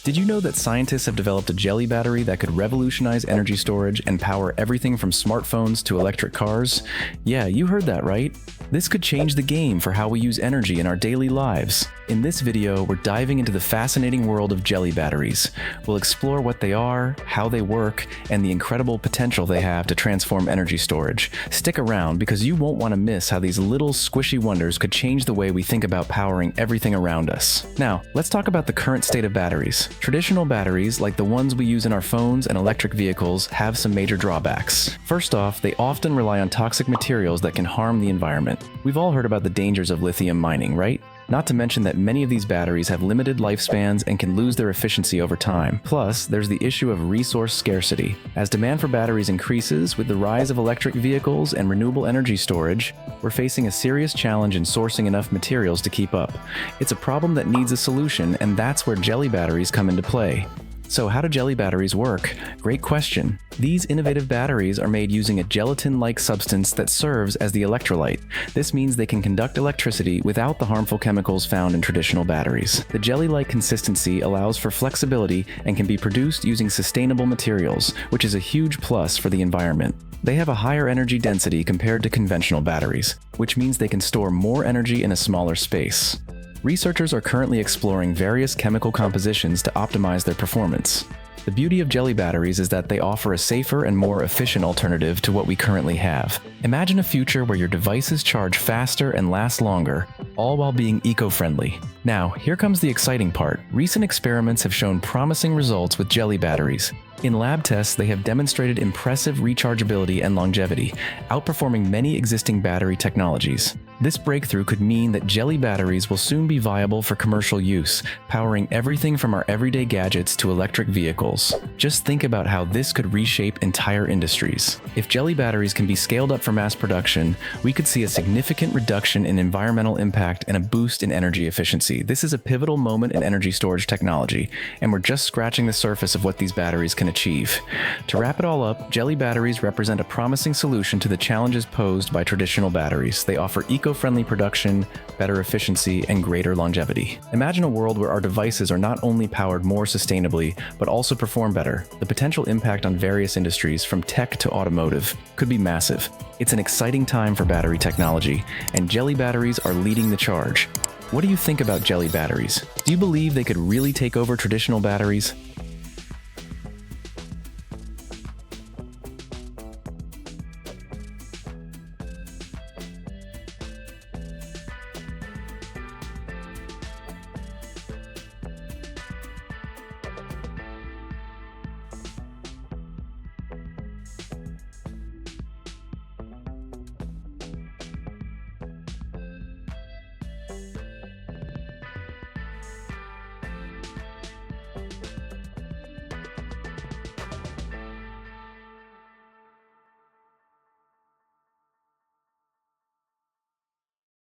Did you know that scientists have developed a jelly battery that could revolutionize energy storage and power everything from smartphones to electric cars? Yeah, you heard that right. This could change the game for how we use energy in our daily lives. In this video, we're diving into the fascinating world of jelly batteries. We'll explore what they are, how they work, and the incredible potential they have to transform energy storage. Stick around because you won't want to miss how these little squishy wonders could change the way we think about powering everything around us. Now, let's talk about the current state of batteries. Traditional batteries, like the ones we use in our phones and electric vehicles, have some major drawbacks. First off, they often rely on toxic materials that can harm the environment. We've all heard about the dangers of lithium mining, right? Not to mention that many of these batteries have limited lifespans and can lose their efficiency over time. Plus, there's the issue of resource scarcity. As demand for batteries increases with the rise of electric vehicles and renewable energy storage, we're facing a serious challenge in sourcing enough materials to keep up. It's a problem that needs a solution, and that's where jelly batteries come into play. So how do jelly batteries work? Great question. These innovative batteries are made using a gelatin-like substance that serves as the electrolyte. This means they can conduct electricity without the harmful chemicals found in traditional batteries. The jelly-like consistency allows for flexibility and can be produced using sustainable materials, which is a huge plus for the environment. They have a higher energy density compared to conventional batteries, which means they can store more energy in a smaller space. Researchers are currently exploring various chemical compositions to optimize their performance. The beauty of jelly batteries is that they offer a safer and more efficient alternative to what we currently have. Imagine a future where your devices charge faster and last longer, all while being eco-friendly. Now, here comes the exciting part. Recent experiments have shown promising results with jelly batteries. In lab tests, they have demonstrated impressive rechargeability and longevity, outperforming many existing battery technologies. This breakthrough could mean that jelly batteries will soon be viable for commercial use, powering everything from our everyday gadgets to electric vehicles. Just think about how this could reshape entire industries. If jelly batteries can be scaled up for mass production, we could see a significant reduction in environmental impact and a boost in energy efficiency. This is a pivotal moment in energy storage technology, and we're just scratching the surface of what these batteries can achieve. To wrap it all up, jelly batteries represent a promising solution to the challenges posed by traditional batteries. They offer eco-friendly production, better efficiency, and greater longevity. Imagine a world where our devices are not only powered more sustainably, but also perform better. The potential impact on various industries, from tech to automotive, could be massive. It's an exciting time for battery technology, and jelly batteries are leading the charge. What do you think about jelly batteries? Do you believe they could really take over traditional batteries?